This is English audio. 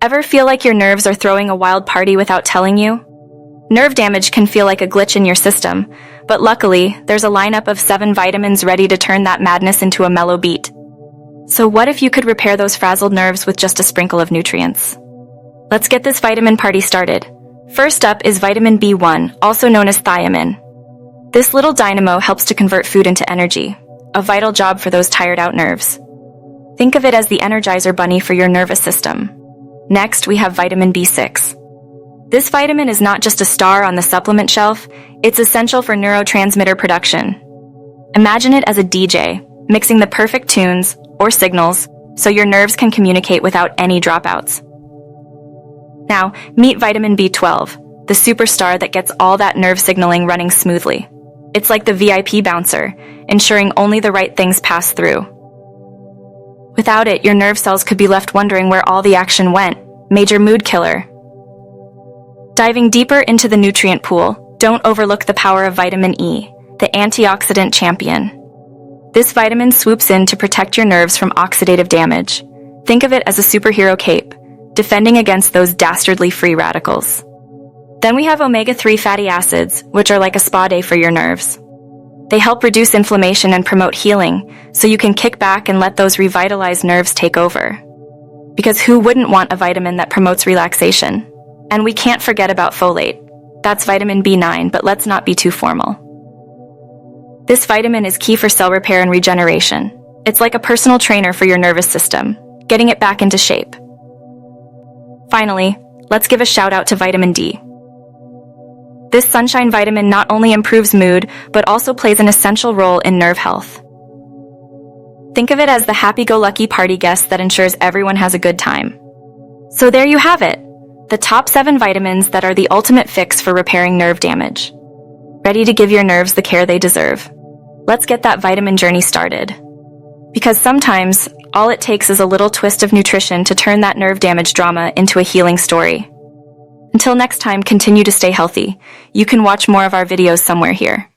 Ever feel like your nerves are throwing a wild party without telling you? Nerve damage can feel like a glitch in your system, but luckily, there's a lineup of 7 vitamins ready to turn that madness into a mellow beat. So what if you could repair those frazzled nerves with just a sprinkle of nutrients? Let's get this vitamin party started. First up is vitamin B1, also known as thiamine. This little dynamo helps to convert food into energy, a vital job for those tired out nerves. Think of it as the Energizer Bunny for your nervous system. Next, we have vitamin B6. This vitamin is not just a star on the supplement shelf, it's essential for neurotransmitter production. Imagine it as a DJ, mixing the perfect tunes, or signals, so your nerves can communicate without any dropouts. Now, meet vitamin B12, the superstar that gets all that nerve signaling running smoothly. It's like the VIP bouncer, ensuring only the right things pass through. Without it, your nerve cells could be left wondering where all the action went. Major mood killer. Diving deeper into the nutrient pool, don't overlook the power of vitamin E, the antioxidant champion. This vitamin swoops in to protect your nerves from oxidative damage. Think of it as a superhero cape, defending against those dastardly free radicals. Then we have omega-3 fatty acids, which are like a spa day for your nerves. They help reduce inflammation and promote healing, so you can kick back and let those revitalized nerves take over. Because who wouldn't want a vitamin that promotes relaxation? And we can't forget about folate. That's vitamin B9, but let's not be too formal. This vitamin is key for cell repair and regeneration. It's like a personal trainer for your nervous system, getting it back into shape. Finally, let's give a shout out to vitamin D. This sunshine vitamin not only improves mood, but also plays an essential role in nerve health. Think of it as the happy-go-lucky party guest that ensures everyone has a good time. So there you have it, the top 7 vitamins that are the ultimate fix for repairing nerve damage. Ready to give your nerves the care they deserve? Let's get that vitamin journey started. Because sometimes, all it takes is a little twist of nutrition to turn that nerve damage drama into a healing story. Until next time, continue to stay healthy. You can watch more of our videos somewhere here.